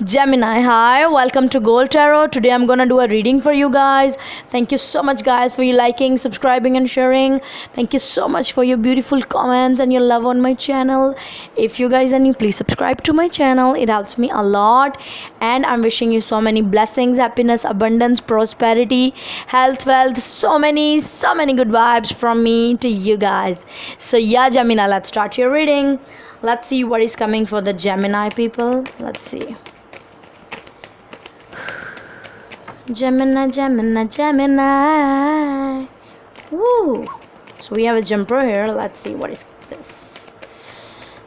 Gemini, hi, welcome to Gold Tarot. Today I'm gonna do a reading for you guys. Thank you so much, guys, for your liking, subscribing, and sharing. Thank you so much for your beautiful comments and your love on my channel. If you guys are new, please subscribe to my channel, it helps me a lot. And I'm wishing you so many blessings, happiness, abundance, prosperity, health, wealth, so many good vibes from me to you guys. So, yeah, Gemini, let's start your reading. Let's see what is coming for the Gemini people. Let's see. Gemini, Gemini, Gemini. Woo! So we have a jumper here. Let's see what is this.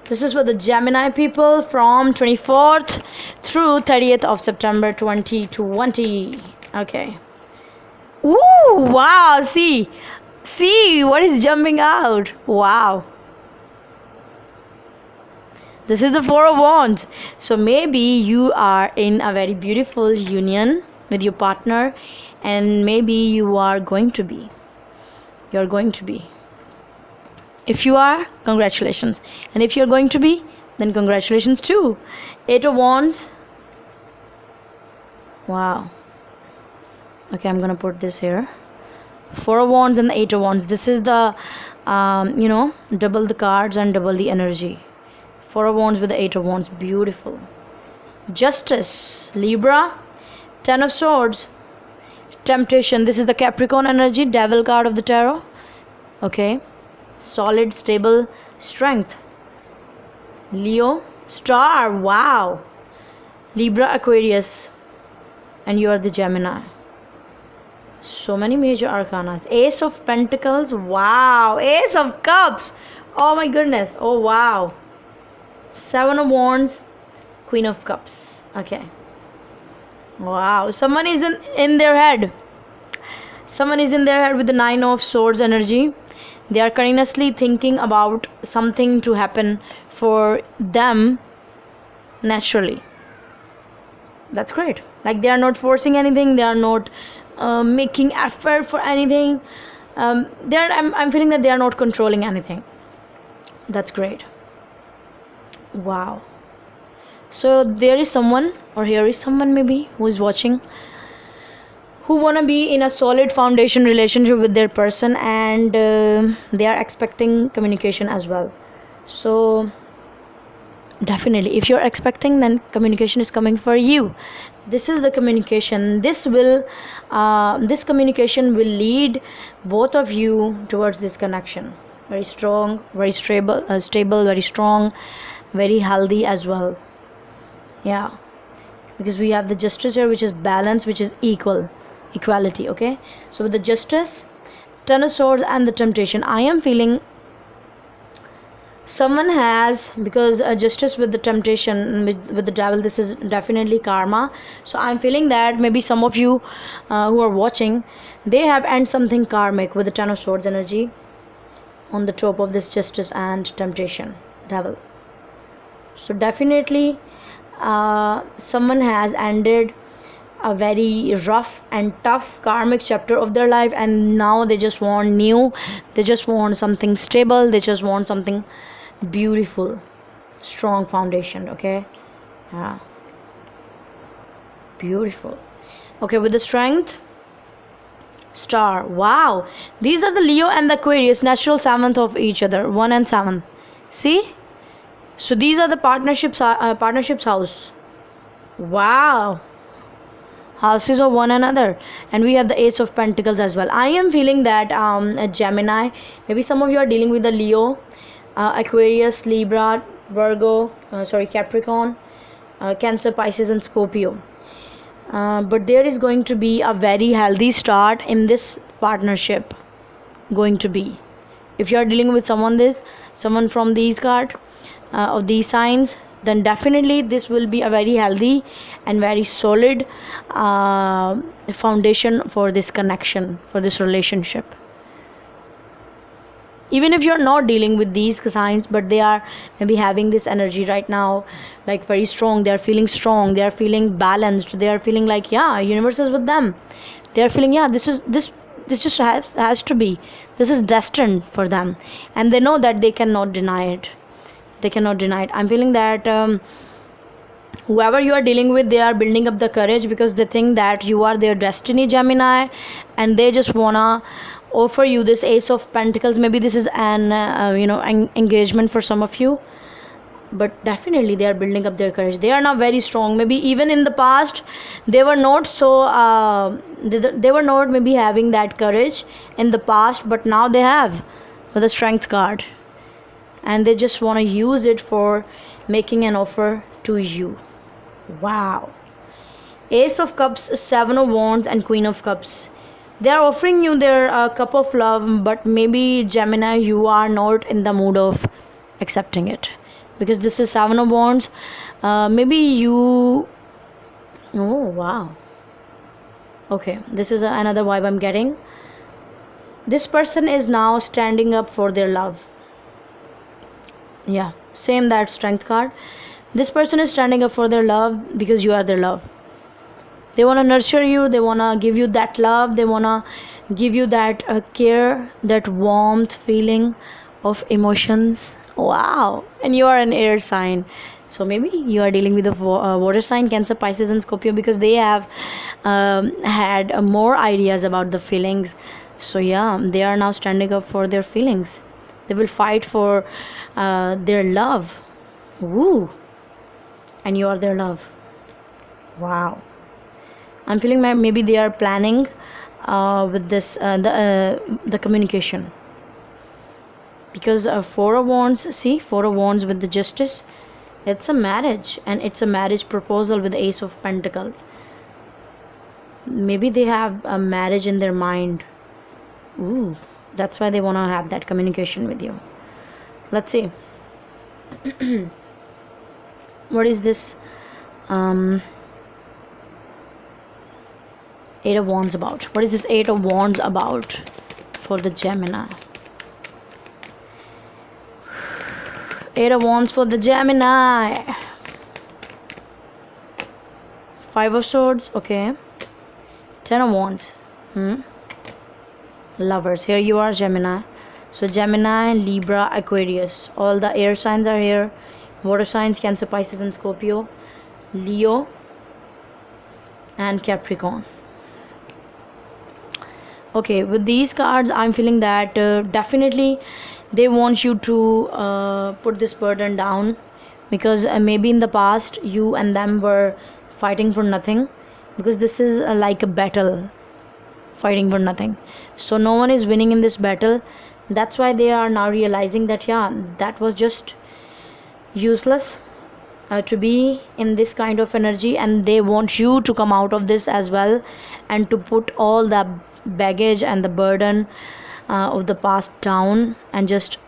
This is for the Gemini people from 24th through 30th of September 2020. Okay. Ooh! Wow! See what is jumping out. Wow. This is the Four of Wands. So maybe you are in a very beautiful union with your partner, and maybe you are going to be. You're going to be. If you are, congratulations. And if you're going to be, then congratulations too. Eight of Wands. Wow. Okay, I'm gonna put this here. Four of Wands and the Eight of Wands. This is the, double the cards and double the energy. Four of Wands with the Eight of Wands. Beautiful. Justice. Libra. Ten of Swords. Temptation. This is the Capricorn energy. Devil card of the tarot. Okay. Solid, stable, strength. Leo. Star. Wow. Libra, Aquarius. And you are the Gemini. So many major arcanas. Ace of Pentacles. Wow. Ace of Cups. Oh my goodness. Oh wow. Seven of Wands. Queen of Cups. Okay. Wow. Someone is in their head. Someone is in their head with the Nine of Swords energy. They are continuously thinking about something to happen for them naturally. That's great. Like they are not forcing anything. They are not making effort for anything. I'm feeling that they are not controlling anything. That's great. Wow. So there is someone, or here is someone maybe who is watching, who wanna be in a solid foundation relationship with their person, and they are expecting communication as well. So definitely, if you're expecting, then communication is coming for you. This is the communication. This communication will lead both of you towards this connection. Very strong, very stable, very strong, very healthy as well. Yeah, because we have the Justice here, which is balance, which is equality. Okay, so with the Justice, Ten of Swords, and the Temptation, I am feeling someone has, because Justice with the Temptation, with the Devil, this is definitely karma. So I'm feeling that maybe some of you who are watching, they have ended something karmic with the Ten of Swords energy on the top of this Justice and Temptation, Devil. So definitely someone has ended a very rough and tough karmic chapter of their life, and now they just want new, they just want something stable, they just want something beautiful, strong foundation. Okay, yeah, beautiful. Okay, with the Strength, Star. Wow, these are the Leo and the Aquarius, natural seventh of each other, 1 and 7. See, so these are the partnerships house. Wow, houses of one another. And we have the Ace of Pentacles as well. I am feeling that a Gemini, maybe some of you are dealing with the Leo, Aquarius, Libra, Virgo, Capricorn, Cancer, Pisces, and Scorpio. But there is going to be a very healthy start in this partnership. Going to be, if you are dealing with someone from these cards, of these signs, then definitely this will be a very healthy and very solid foundation for this connection, for this relationship. Even if you're not dealing with these signs, but they are maybe having this energy right now, like very strong, they are feeling strong, they are feeling balanced, they are feeling like, yeah, universe is with them. They are feeling, yeah, this just has to be, this is destined for them, and they know that they cannot deny it. I'm feeling that Whoever you are dealing with, they are building up the courage because they think that you are their destiny, Gemini, and they just wanna offer you this Ace of Pentacles. Maybe this is an engagement for some of you, but definitely they are building up their courage. They are now very strong. Maybe even in the past they were not so they were not maybe having that courage in the past, but now they have, with the Strength card, and they just want to use it for making an offer to you. Wow. Ace of Cups, Seven of Wands, and Queen of Cups. They are offering you their cup of love, but maybe, Gemini, you are not in the mood of accepting it, because this is Seven of Wands. Maybe you... Oh, wow. Okay, this is another vibe I'm getting. This person is now standing up for their love. Yeah, same that Strength card. This person is standing up for their love because you are their love. They want to nurture you, they want to give you that love, they want to give you that care, that warmth feeling of emotions. Wow. And you are an air sign, so maybe you are dealing with a water sign, Cancer, Pisces, and Scorpio, because they have had more ideas about the feelings. So yeah, they are now standing up for their feelings. They will fight for their love. Woo. And you are their love. Wow. I'm feeling maybe they are planning with this the communication, because Four of Wands, see, Four of Wands with the Justice, it's a marriage, and it's a marriage proposal with the Ace of Pentacles. Maybe they have a marriage in their mind. Ooh, that's why they want to have that communication with you. Let's see. What is this Eight of Wands about? What is this Eight of Wands about for the Gemini? Eight of Wands for the Gemini. Five of Swords. Okay. Ten of Wands. Lovers. Here you are, Gemini. So Gemini, Libra, Aquarius, all the air signs are here. Water signs, Cancer, Pisces, and Scorpio, Leo, and Capricorn. Okay, with these cards, I'm feeling that definitely they want you to put this burden down, because maybe in the past you and them were fighting for nothing, because this is like a battle, fighting for nothing. So no one is winning in this battle. That's why they are now realizing that, yeah, that was just useless to be in this kind of energy, and they want you to come out of this as well, and to put all the baggage and the burden of the past down, and just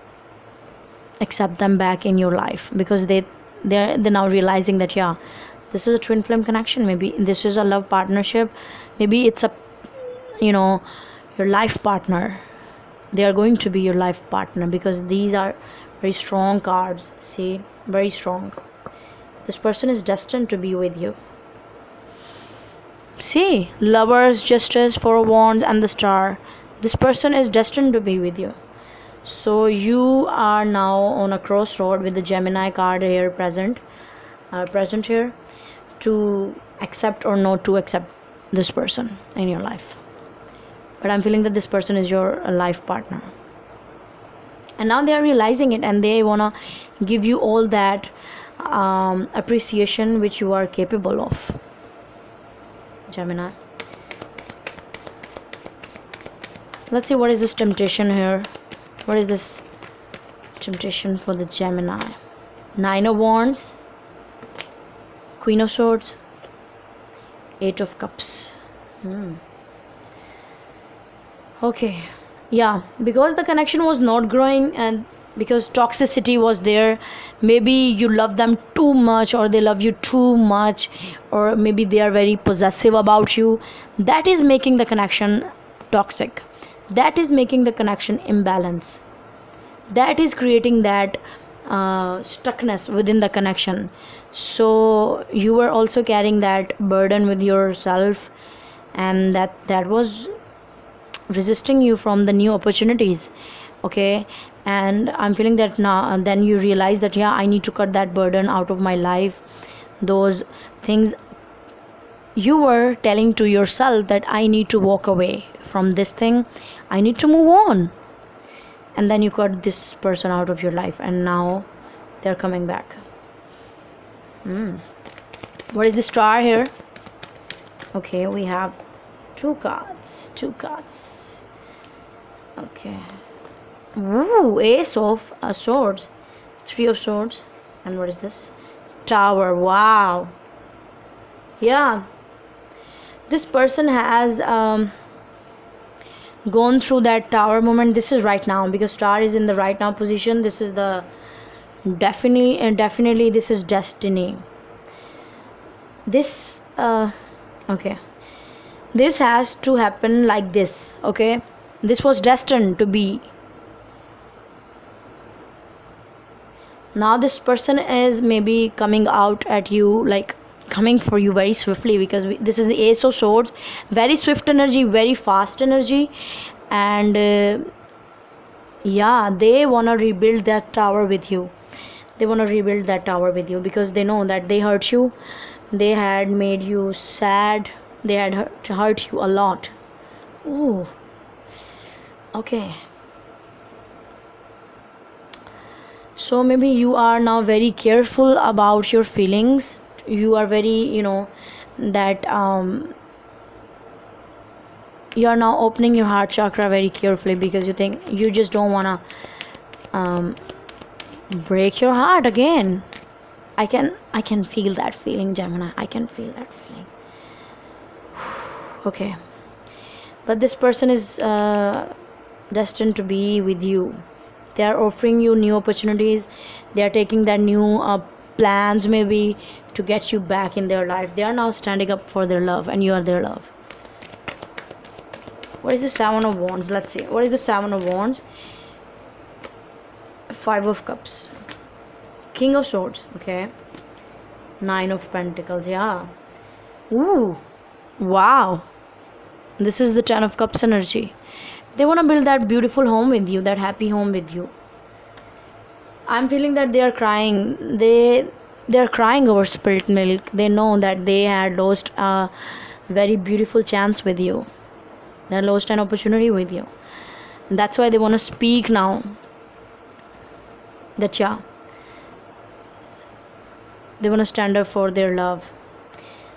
accept them back in your life, because they're now realizing that, yeah, this is a twin flame connection, maybe this is a love partnership, maybe it's a your life partner. They are going to be your life partner, because these are very strong cards. See, very strong. This person is destined to be with you. See, Lovers, Justice, Four of Wands, and the Star. This person is destined to be with you. So you are now on a crossroad with the Gemini card here present here, to accept or not to accept this person in your life. But I'm feeling that this person is your life partner, and now they are realizing it, and they want to give you all that appreciation which you are capable of, Gemini. Let's see, what is this temptation here? What is this temptation for the Gemini? Nine of Wands, Queen of Swords, Eight of Cups. Okay, yeah, because the connection was not growing, and because toxicity was there, maybe you love them too much, or they love you too much, or maybe they are very possessive about you. That is making the connection toxic. That is making the connection imbalance. That is creating that stuckness within the connection. So you were also carrying that burden with yourself, and that was resisting you from the new opportunities. Okay, and I'm feeling that now, and then you realize that, yeah, I need to cut that burden out of my life. those things you were telling to yourself that I need to walk away from this thing, I need to move on. And then you cut this person out of your life, and now they're coming back. What is the star here? Okay, we have two cards. Okay. Ooh, ace of swords, three of swords, and what is this? Tower. Wow. Yeah, this person has gone through that tower moment. This is right now, because star is in the right now position. This is the definitely this is destiny. This okay, this has to happen like this. Okay, this was destined to be. Now this person is maybe coming out at you, like coming for you very swiftly, because this is the ace of swords, very swift energy, very fast energy. And yeah, they want to rebuild that tower with you. Because they know that they hurt you, they had made you sad, they had hurt you a lot. Ooh, okay. So maybe you are now very careful about your feelings. You are very, that you are now opening your heart chakra very carefully, because you think you just don't want to break your heart again. I can feel that feeling, Gemini. I can feel that feeling. Okay, but this person is destined to be with you. They are offering you new opportunities. They are taking that new plans maybe to get you back in their life. They are now standing up for their love, and you are their love. What is the Seven of Wands? Let's see. What is the Seven of Wands? Five of Cups, King of Swords. Okay, Nine of Pentacles. Yeah. Ooh, wow. This is the Ten of Cups energy. They want to build that beautiful home with you, that happy home with you. I'm feeling that they are crying. They're crying over spilt milk. They know that they had lost a very beautiful chance with you. They lost an opportunity with you. And that's why they want to speak now. That yeah, they want to stand up for their love.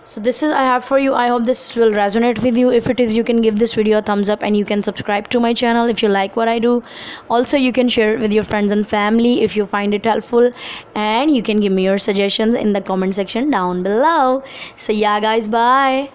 So this is I have for you. I hope this will resonate with you. If it is, you can give this video a thumbs up, and you can subscribe to my channel if you like what I do. Also, you can share it with your friends and family if you find it helpful, and you can give me your suggestions in the comment section down below. So yeah guys, bye.